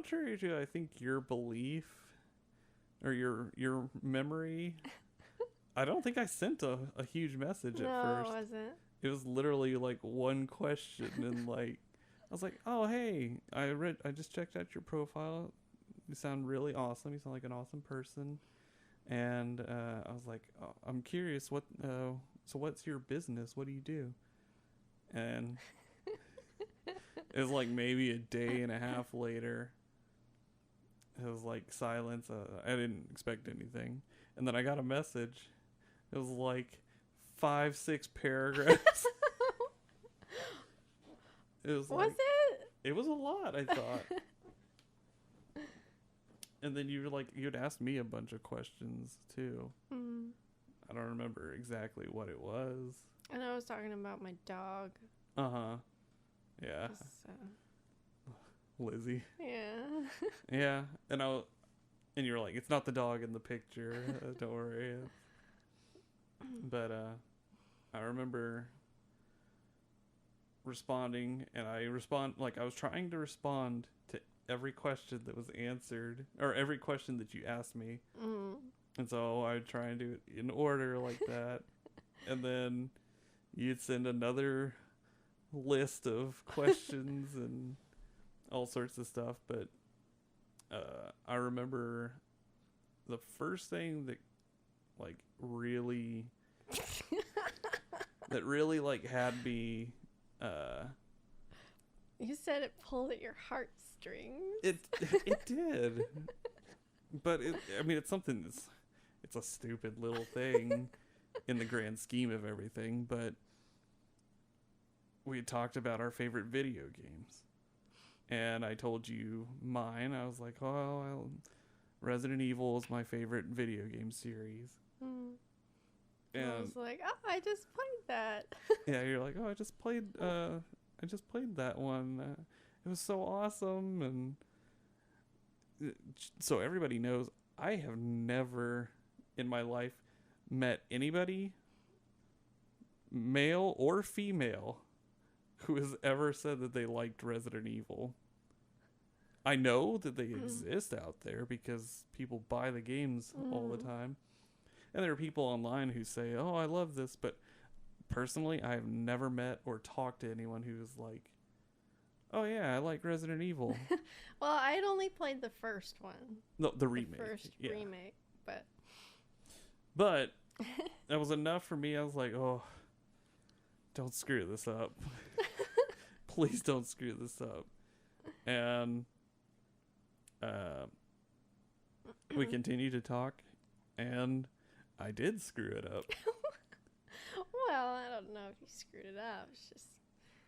contrary to, I think, your belief or your memory, I don't think I sent a huge message at first. No, it wasn't. It was literally like one question, and like I was like, "Oh, hey, I just checked out your profile. You sound really awesome. You sound like an awesome person." And I was like, oh, "I'm curious, so what's your business? What do you do?" And it was like maybe a day and a half later. It was like silence. I didn't expect anything, and then I got a message. It was like 5-6 paragraphs. It was like, it was a lot, I thought. And then you'd ask me a bunch of questions too. I don't remember exactly what it was. I know I was talking about my dog. Uh-huh. Yeah. Lizzie. Yeah. Yeah. And you were like, it's not the dog in the picture. Don't worry. But I remember responding, and I was trying to respond to every question that was answered, or every question that you asked me. And so I would try and do it in order like that. And then you'd send another list of questions and all sorts of stuff. But I remember the first thing that really had me you said it pulled at your heartstrings. It did. But it's something it's a stupid little thing in the grand scheme of everything, but we had talked about our favorite video games. And I told you mine. I was like, "Oh, Resident Evil is my favorite video game series." And I was like, "Oh, I just played that." Yeah, you're like, "Oh, I just played that one. It was so awesome." And so everybody knows I have never in my life met anybody, male or female, who has ever said that they liked Resident Evil. I know that they exist out there because people buy the games all the time. And there are people online who say, "Oh, I love this," but personally, I've never met or talked to anyone who's like, "Oh yeah, I like Resident Evil." Well, I had only played the first one. No, the remake. The first remake, But that was enough for me. I was like, "Oh, don't screw this up. Please don't screw this up." And we continued to talk, and I did screw it up. Well, I don't know if you screwed it up. It's just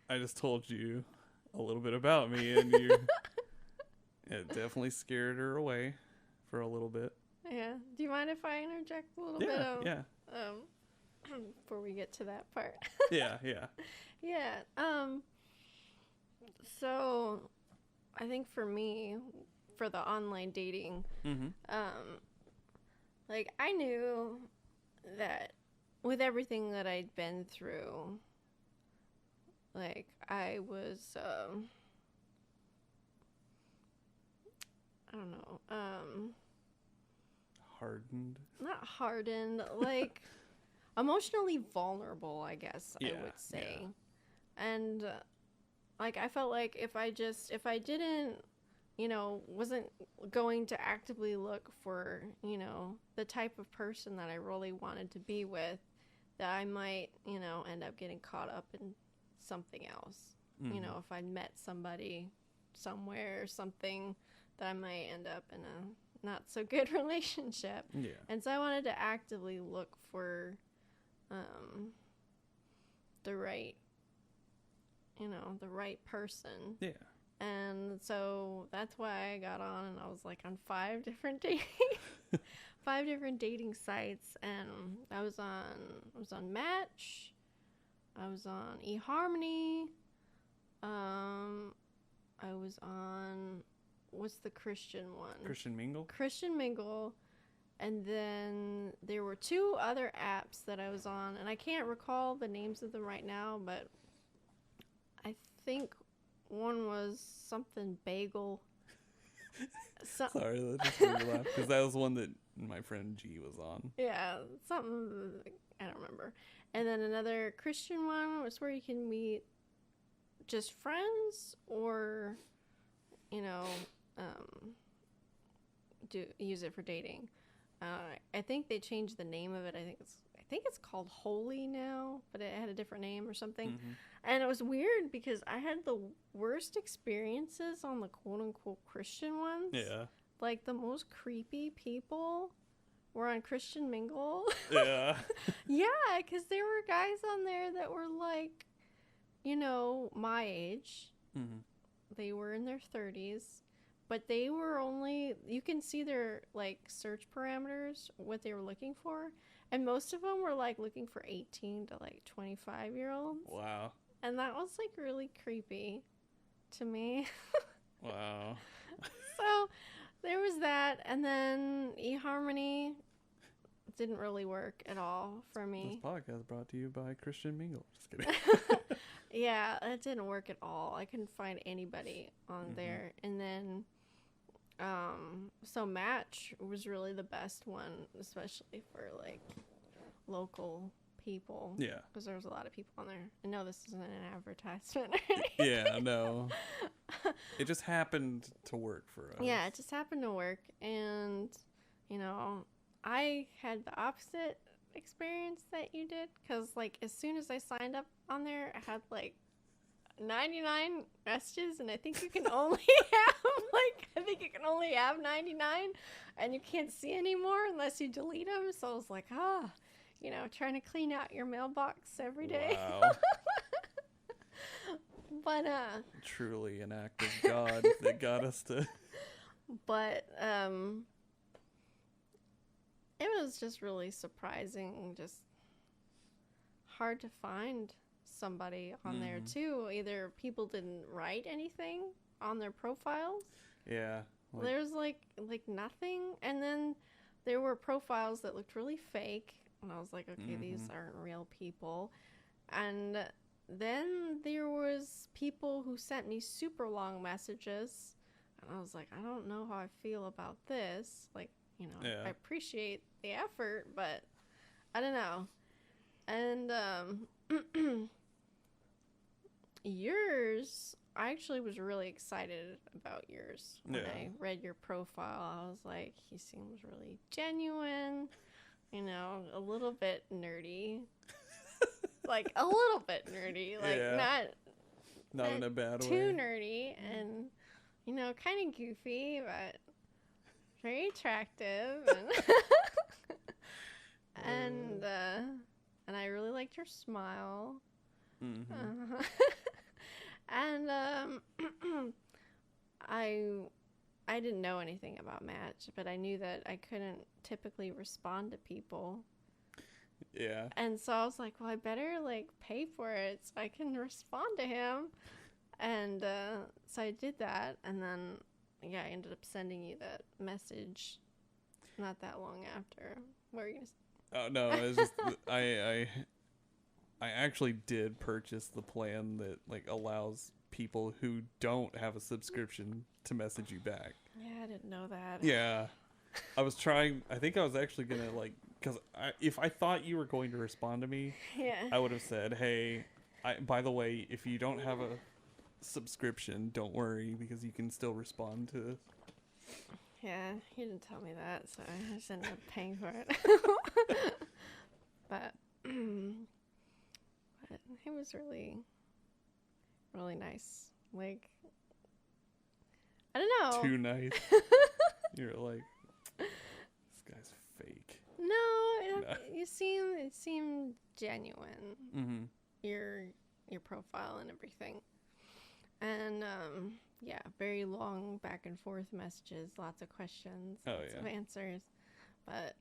I just told you a little bit about me, and it definitely scared her away for a little bit. Yeah. Do you mind if I interject a little bit? Yeah. Before we get to that part. Yeah. Yeah. So, I think for me, for the online dating, I knew that with everything that I'd been through, I was, I don't know, hardened. Not hardened, emotionally vulnerable, I guess I would say. Yeah. And, I felt like if I didn't, wasn't going to actively look for, the type of person that I really wanted to be with, that I might, end up getting caught up in something else. If I met somebody somewhere or something, that I might end up in a not so good relationship. Yeah. And so I wanted to actively look for the right person. Yeah. And so that's why I got on, and I was on 5 different dating sites, and I was on Match, I was on eHarmony, I was on, what's the Christian one? Christian Mingle. And then there were 2 other apps that I was on, and I can't recall the names of them right now, but I think one was something bagel. So, Sorry, that just made me laugh because that was one that my friend G was on. yeah, something I don't remember. And then another Christian one was where you can meet just friends or, you know, use it for dating. I think they changed the name of it. I think it's called Holy now, but it had a different name or something. Mm-hmm. And it was weird because I had the worst experiences on the quote unquote Christian ones. Yeah. Like the most creepy people were on Christian Mingle. Yeah. Yeah, because there were guys on there that were like, you know, my age. Mm-hmm. They were in their 30s, but they were only, you can see their like search parameters, what they were looking for. And most of them were like looking for 18 to like 25-year-olds. Wow. And that was like really creepy to me. Wow. So there was that. And then eHarmony didn't really work at all for me. This podcast brought to you by Christian Mingle. Just kidding. Yeah, it didn't work at all. I couldn't find anybody on there. And then, so Match was really the best one, especially for like local people. Yeah. Because there was a lot of people on there. I know this isn't an advertisement. Yeah, no. It just happened to work for us. Yeah, it just happened to work. And, you know, I had the opposite experience that you did. Because, like, as soon as I signed up on there, I had, like, 99 messages. And I think you can only have 99. And you can't see anymore unless you delete them. So I was like, you know, trying to clean out your mailbox every day. Wow. But, Truly an act of God that got us to... But, it was just really surprising, just hard to find somebody on there, too. Either people didn't write anything on their profiles. Yeah. There's, like nothing. And then there were profiles that looked really fake. And I was like, okay, these aren't real people. And then there was people who sent me super long messages. And I was like, I don't know how I feel about this. Like, you know, I appreciate the effort, but I don't know. And yours, I actually was really excited about yours when I read your profile. I was like, he seems really genuine, you know, a little bit nerdy. Like, a little bit nerdy. Like, not in a bad way. Too nerdy and, you know, kind of goofy, but very attractive. And, and I really liked your smile. Mm-hmm. And I didn't know anything about Match, but I knew that I couldn't typically respond to people. Yeah. And so I was like, well, I better like pay for it so I can respond to him. And so I did that, and then I ended up sending you that message not that long after. What were you gonna say? Oh no, it's just I actually did purchase the plan that like allows people who don't have a subscription to message you back. Yeah, I didn't know that. Yeah. I was trying, I think I was actually going to like, because if I thought you were going to respond to me, I would have said, hey, by the way, if you don't have a subscription, don't worry, because you can still respond to. Yeah, you didn't tell me that, so I just ended up paying for it. But it was really, really nice. Like, I don't know. Too nice. You're like, this guy's fake. No, it seemed genuine. Mm-hmm. Your profile and everything. And very long back and forth messages, lots of questions, lots of answers. But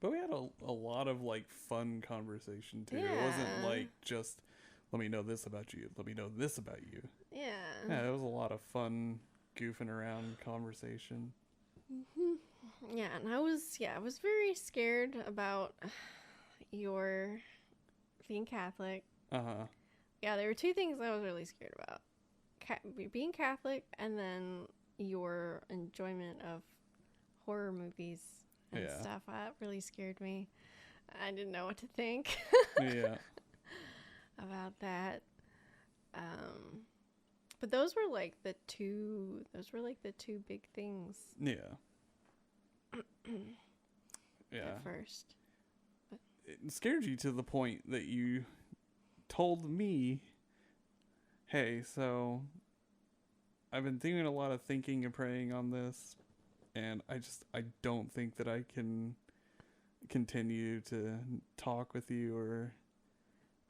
we had a lot of like fun conversation too. Yeah. It wasn't like just let me know this about you, let me know this about you. Yeah. Yeah, it was a lot of fun goofing around conversation. Mm-hmm. Yeah, and I was very scared about your being Catholic. Yeah, there were two things I was really scared about. Being Catholic, and then your enjoyment of horror movies and stuff. That really scared me. I didn't know what to think Yeah. about that. But those were like the two big things. Yeah. Yeah. At first. But it scared you to the point that you told me, hey, so I've been doing a lot of thinking and praying on this, and I don't think that I can continue to talk with you or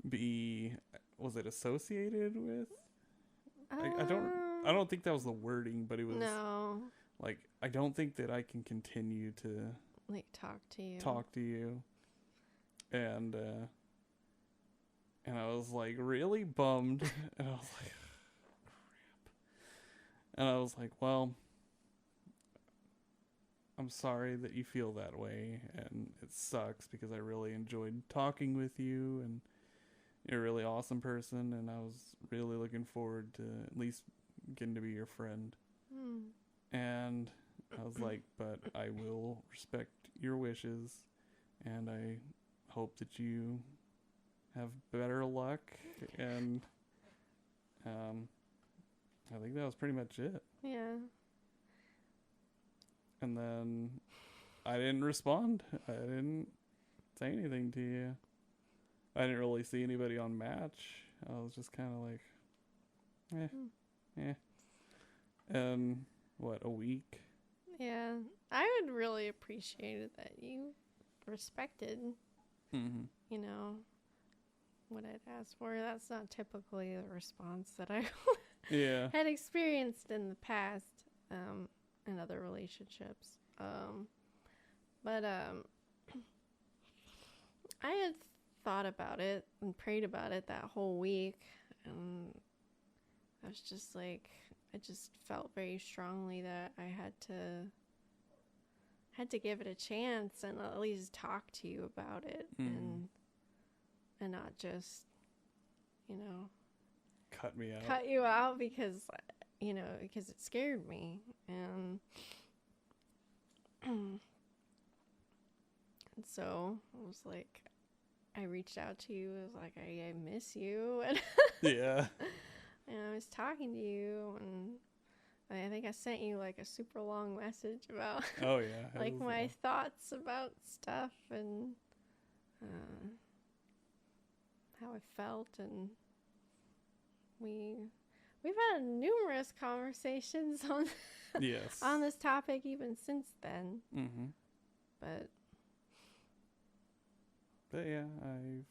be, was it associated with? I don't think that was the wording, but it was no, like, I don't think that I can continue to like talk to you. And I was like really bummed, and I was like, crap. And I was like, well, I'm sorry that you feel that way, and it sucks because I really enjoyed talking with you, and you're a really awesome person, and I was really looking forward to at least getting to be your friend. And I was like, but I will respect your wishes, and I hope that you have better luck. And I think that was pretty much it. Yeah. And then I didn't respond. I didn't say anything to you. I didn't really see anybody on Match. I was just kind of like, And what, a week? Yeah. I would really appreciate it that you respected, you know, what I'd asked for. That's not typically the response that I had experienced in the past in other relationships. But I had thought about it and prayed about it that whole week, and I was just like, I just felt very strongly that I had to give it a chance and at least talk to you about it, and not just, you know, cut you out because it scared me. And so I was like, I reached out to you. I was like, I miss you. And Yeah. and I was talking to you, and I think I sent you like a super long message about like my thoughts about stuff and how I felt, and we've had numerous conversations on on this topic even since then. But yeah, I've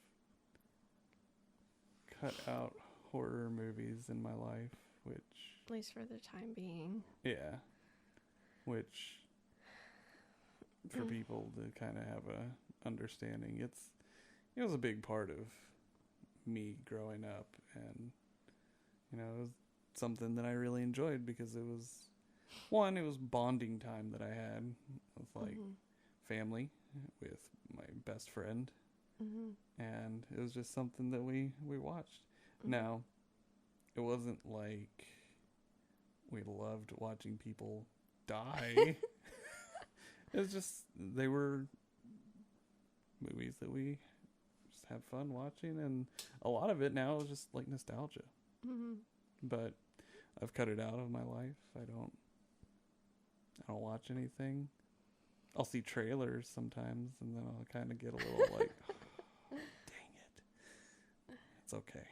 cut out horror movies in my life, which, at least for the time being. Yeah. Which, for people to kind of have a understanding, it was a big part of me growing up, and it was something that I really enjoyed because it was bonding time that I had with like family, with my best friend, and it was just something that we watched. Now, it wasn't like we loved watching people die. It was just, they were movies that we just had fun watching, and a lot of it now is just like nostalgia. But I've cut it out of my life. I don't watch anything. I'll see trailers sometimes, and then I'll kind of get a little like, oh, dang it. It's okay.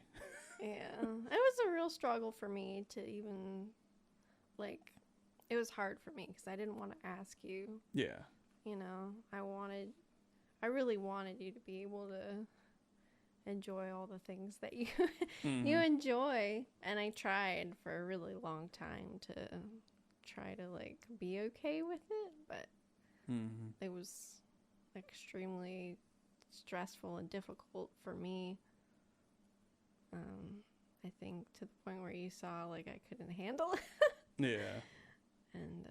Yeah. It was a real struggle for me to even, like, it was hard for me because I didn't want to ask you. Yeah. You know, I really wanted you to be able to enjoy all the things that you you enjoy, and I tried for a really long time to try to like be okay with it, but it was extremely stressful and difficult for me. I think to the point where you saw like I couldn't handle it. Yeah. And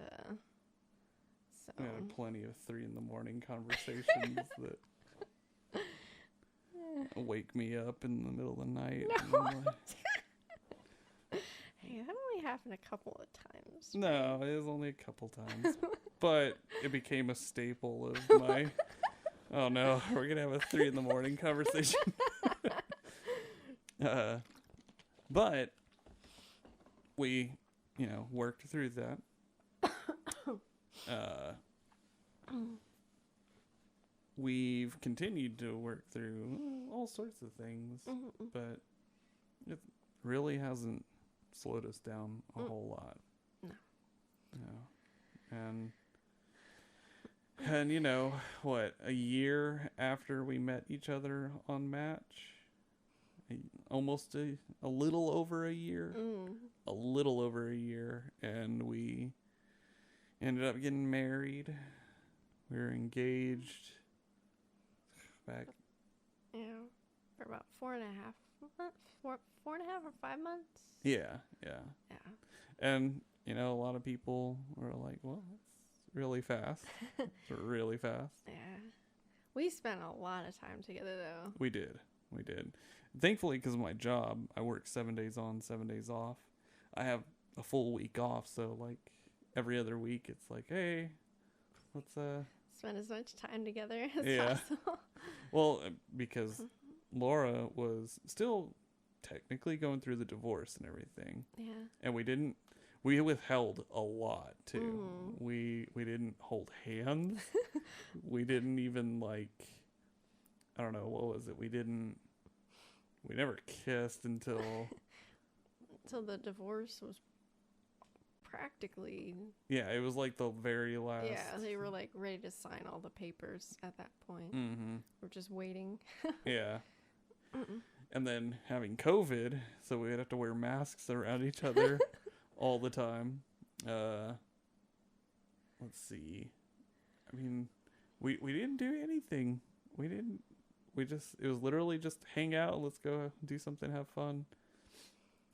so we had plenty of 3 a.m. conversations that wake me up in the middle of the night. No. Hey, that only happened a couple of times. No, it was only a couple times. But it became a staple of my... Oh, no. We're going to have a 3 a.m. conversation. But we, worked through that. We've continued to work through all sorts of things, but it really hasn't slowed us down a whole lot. No. And what, a year after we met each other on Match, almost a little over a year, and we ended up getting married. We were engaged back. Yeah, for about 4.5 months, 4.5 or 5 months. Yeah. And a lot of people were like, "Well, that's really fast." It's really fast. Yeah, we spent a lot of time together, though. We did. Thankfully, because of my job, I work 7 days on, 7 days off. I have a full week off, so like every other week, it's like, hey, let's spend as much time together as possible. Well, because Laura was still technically going through the divorce and everything. Yeah. And we withheld a lot too. We didn't hold hands. We didn't even I don't know, what was it? We never kissed until the divorce was practically... Yeah, it was like the very last... Yeah, they were ready to sign all the papers at that point. We're just waiting. Yeah. And then having COVID, so we'd have to wear masks around each other all the time. Let's see. I mean, we didn't do anything. It was literally just hang out, let's go do something, have fun.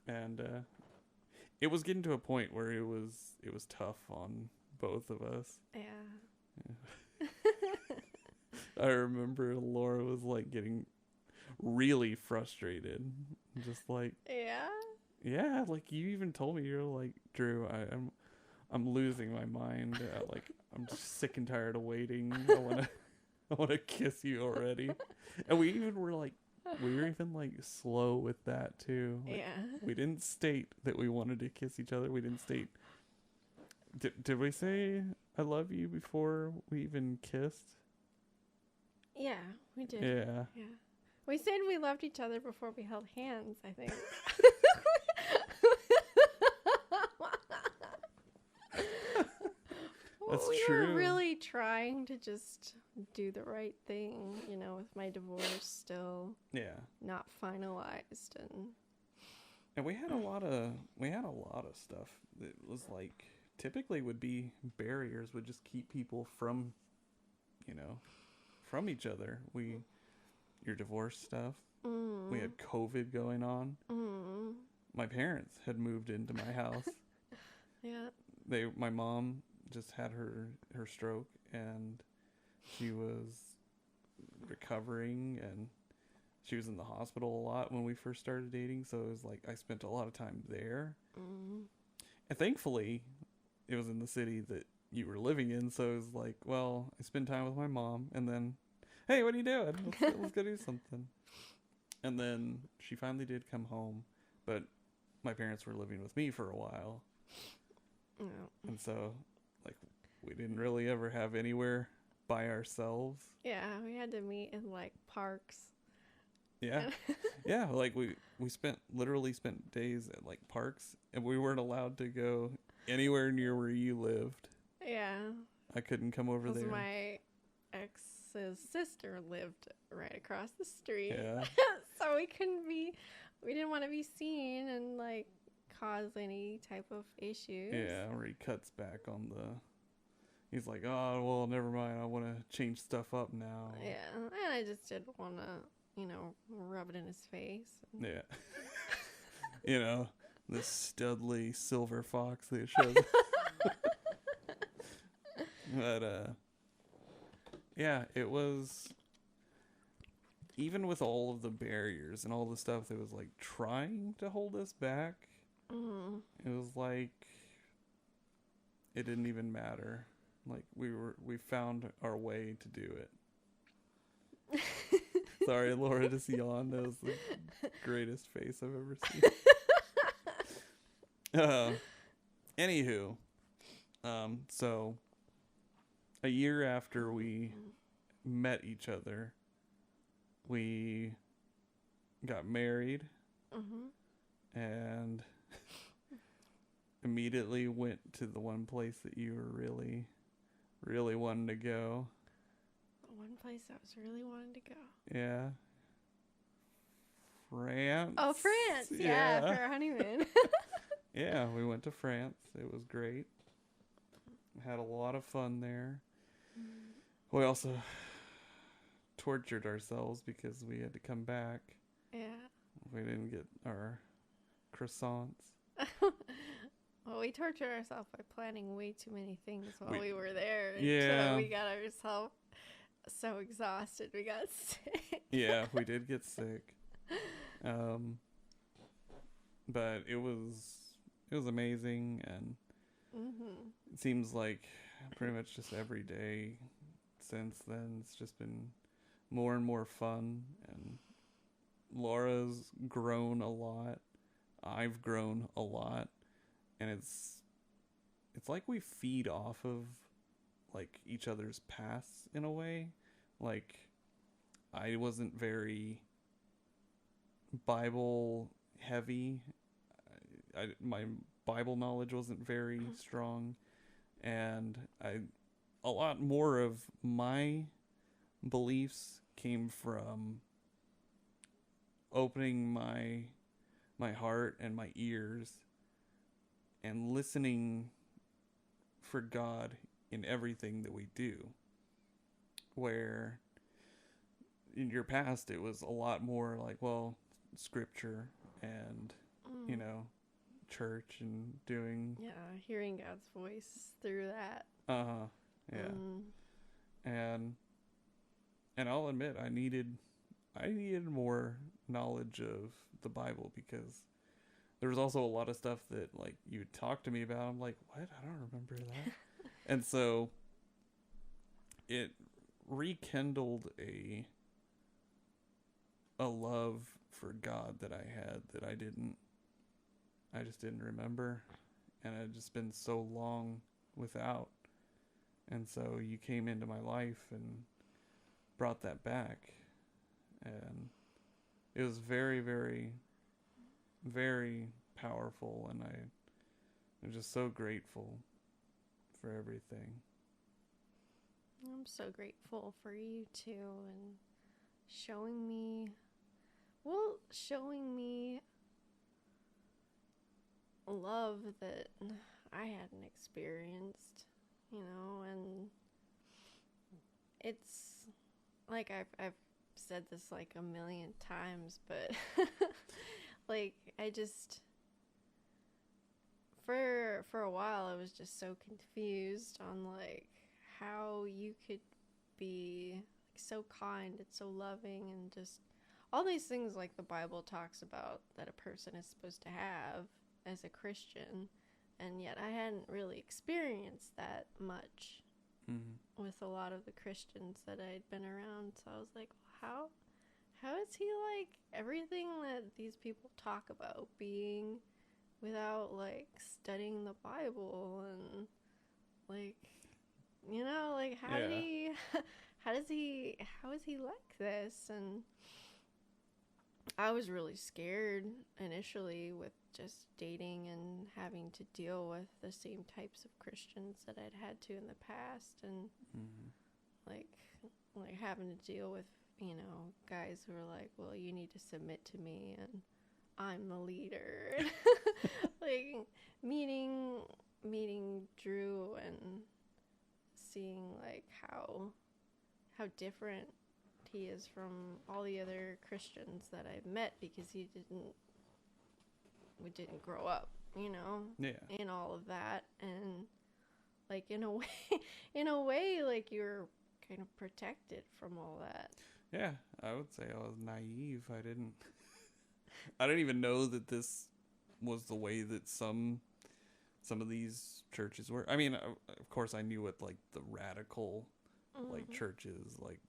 And it was getting to a point where it was tough on both of us. Yeah. I remember Laura was getting really frustrated. Just yeah, you even told me, you're like, Drew, I'm losing my mind. I'm just sick and tired of waiting. I want to kiss you already. And we were even slow with that too. We didn't state that we wanted to kiss each other. We didn't state. Did we say I love you before we even kissed? Yeah, we did. Yeah. We said we loved each other before we held hands, I think. That's we true. were really trying to just do the right thing, with my divorce still not finalized, and we had a lot of stuff that was typically would be barriers, would just keep people from each other. Your divorce stuff. We had COVID going on. My parents had moved into my house. My mom just had her stroke, and she was recovering, and she was in the hospital a lot when we first started dating, so it was I spent a lot of time there. And thankfully it was in the city that you were living in, so it was well, I spend time with my mom, and then, hey, what are you doing? Let's go do something. And then she finally did come home, but my parents were living with me for a while. And so we didn't really ever have anywhere by ourselves. Yeah, we had to meet in parks. Yeah. Yeah, we literally spent days at parks, and we weren't allowed to go anywhere near where you lived. Yeah. I couldn't come over there. My ex's sister lived right across the street. Yeah. So we didn't want to be seen and cause any type of issues. Yeah, or he cuts back on he's like, oh, well, never mind, I want to change stuff up now. Yeah, and I just didn't want to, rub it in his face. Yeah. The studly silver fox that shows. But, yeah, it was, even with all of the barriers and all the stuff that was trying to hold us back, Mm. It was like it didn't even matter. Like we found our way to do it. Sorry, Laura just yawned. That was the greatest face I've ever seen. Anywho, so a year after we met each other, we got married and immediately went to the one place that you were really, really wanting to go. One place I was really wanting to go. Yeah. France. Oh, France. Yeah, for our honeymoon. Yeah, we went to France. It was great. Had a lot of fun there. We also tortured ourselves because we had to come back. Yeah. We didn't get our croissants. Well, we tortured ourselves by planning way too many things while we were there. Yeah. So we got ourselves so exhausted we got sick. Yeah, we did get sick. But it was amazing, and it seems like pretty much just every day since then it's just been more and more fun, and Laura's grown a lot. I've grown a lot, and it's like we feed off of like each other's paths in a way. Like I wasn't very Bible heavy. My Bible knowledge wasn't very strong, and a lot more of my beliefs came from opening my heart and my ears and listening for God in everything that we do. Where in your past it was a lot more like, well, scripture and you know, church and doing hearing God's voice through that. Yeah. And I'll admit I needed more knowledge of the Bible, because there was also a lot of stuff that like you would talk to me about. I'm like, what? I don't remember that. And so it rekindled a love for God that I had that I just didn't remember, and I'd just been so long without. And so you came into my life and brought that back, and it was very, very, very powerful, and I'm just so grateful for everything. I'm so grateful for you too, and showing me love that I hadn't experienced, you know. And it's like I've said this like a million times, but like I just for a while I was just so confused on like how you could be like, so kind and so loving and just all these things like the Bible talks about that a person is supposed to have as a Christian, and yet I hadn't really experienced that much with a lot of the Christians that I'd been around. So I was like, how is he like everything that these people talk about being without like studying the Bible, and like, you know, like how is he like this? And I was really scared initially with just dating and having to deal with the same types of Christians that I'd had to in the past, and like having to deal with, you know, guys who are like, well, you need to submit to me and I'm the leader. Like meeting Drew and seeing like how different he is from all the other Christians that I've met, because we didn't grow up, you know, in all of that. And like in a way like you're kind of protected from all that. Yeah, I would say I was naive. I didn't even know that this was the way that some of these churches were. I mean, of course, I knew what like the radical like churches, like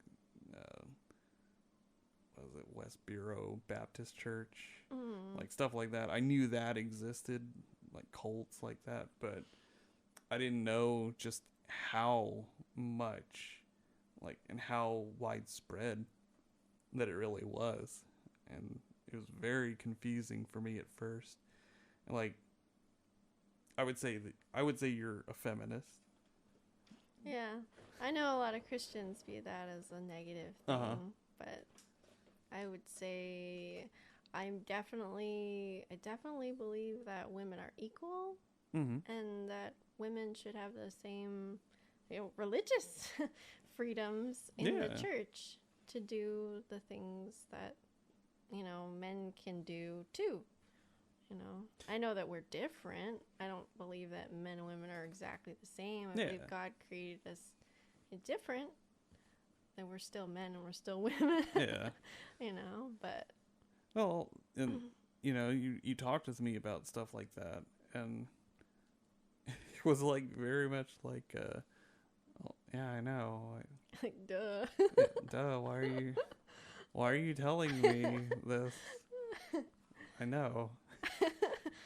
what was it, West Bureau Baptist Church, like stuff like that. I knew that existed, like cults like that, but I didn't know just how much, like, and how widespread that it really was. And it was very confusing for me at first. Like, I would say you're a feminist. Yeah, I know a lot of Christians view that as a negative thing, but I would say I definitely believe that women are equal, and that women should have the same, religious freedoms in the church to do the things that, men can do too. I know that we're different. I don't believe that men and women are exactly the same. I believe God created us different. That we're still men and we're still women. Yeah. But. Well, and, you talked with me about stuff like that, and it was like very much like, oh, yeah, I know. Like, duh. Duh, why are you telling me this? I know.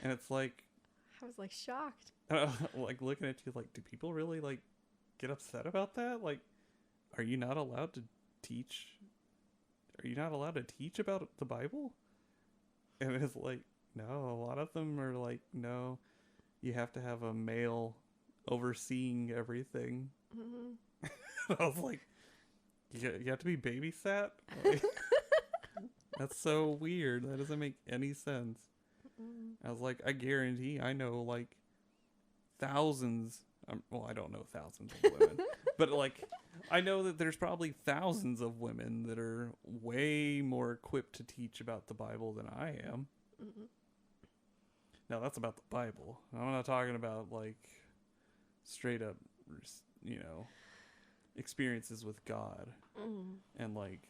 And it's like, I was like shocked. Like looking at you like, do people really like get upset about that? Like, are you not allowed to teach? Are you not allowed to teach about the Bible? And it's like, no, a lot of them are like, no, you have to have a male overseeing everything. I was like, you have to be babysat? Like, that's so weird. That doesn't make any sense. I was like, I guarantee I know like thousands. Well, I don't know thousands of women, but like I know that there's probably thousands of women that are way more equipped to teach about the Bible than I am. Now that's about the Bible. I'm not talking about like straight up, experiences with God. And like,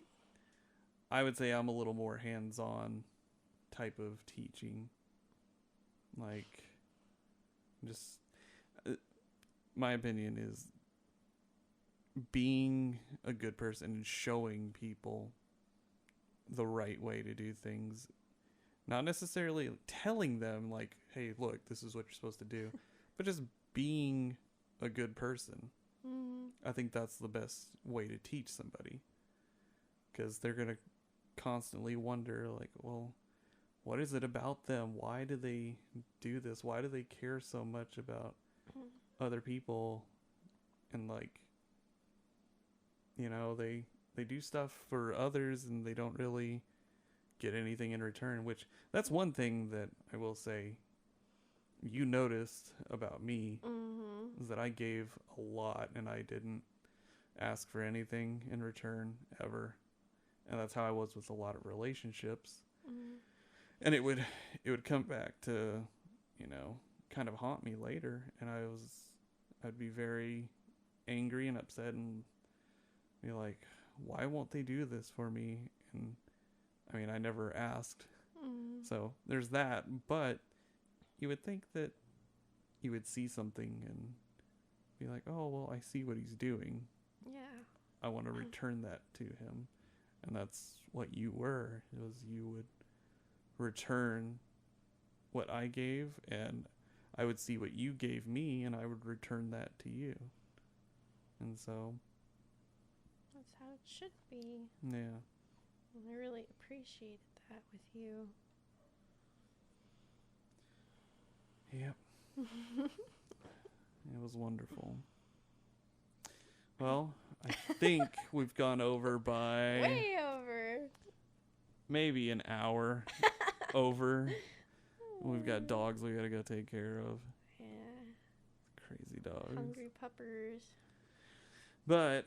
I would say I'm a little more hands-on type of teaching. Like, just my opinion is being a good person and showing people the right way to do things, not necessarily telling them like, hey, look, this is what you're supposed to do, but just being a good person. I think that's the best way to teach somebody, because they're gonna constantly wonder like, well, what is it about them? Why do they do this? Why do they care so much about other people? And like, they do stuff for others and they don't really get anything in return, which that's one thing that I will say you noticed about me, is that I gave a lot and I didn't ask for anything in return ever. And that's how I was with a lot of relationships. And it would come back to, kind of haunt me later. And I'd be very angry and upset and be like, why won't they do this for me? And I mean, I never asked. So there's that. But you would think that you would see something and be like, oh, well, I see what he's doing. Yeah. I want to return that to him. And that's what you were. It was, you would return what I gave, and I would see what you gave me, and I would return that to you. And so that's how it should be. Yeah. And I really appreciated that with you. Yep. It was wonderful. Well, I think we've gone over by way over. Maybe an hour over. We've got dogs we gotta go take care of. Yeah. Crazy dogs. Hungry puppers. But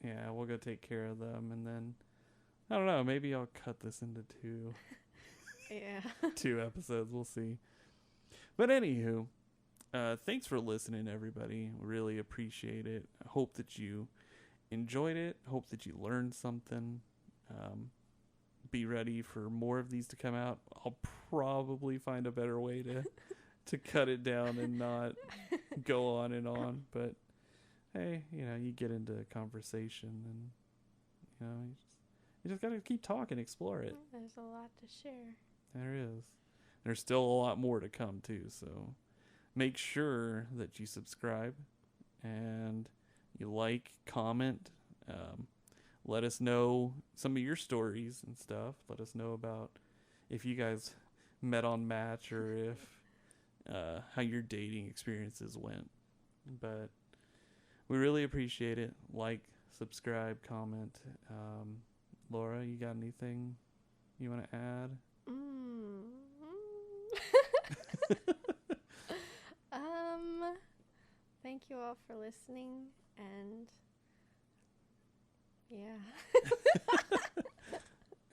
yeah, we'll go take care of them, and then I don't know, maybe I'll cut this into two. Yeah. 2 episodes, we'll see. But anywho, thanks for listening, everybody. Really appreciate it. I hope that you enjoyed it. Hope that you learned something. be ready for more of these to come out. I'll probably find a better way to cut it down and not go on and on. But hey, you get into conversation and you just gotta keep talking, explore it. There's a lot to share. There is. There's still a lot more to come too. So make sure that you subscribe and you like, comment. Let us know some of your stories and stuff. Let us know about if you guys met on Match or if how your dating experiences went. But we really appreciate it. Like, subscribe, comment. Laura, you got anything you want to add? Thank you all for listening, and yeah.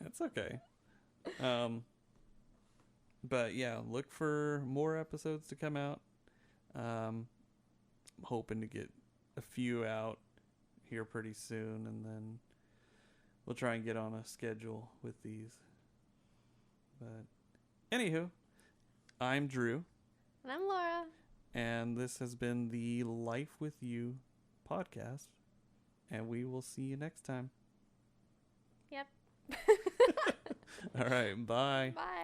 That's okay. But yeah, look for more episodes to come out. I'm hoping to get a few out here pretty soon, and then we'll try and get on a schedule with these. But anywho, I'm Drew. And I'm Laura. And this has been the Life with You podcast. And we will see you next time. Yep. All right. Bye. Bye.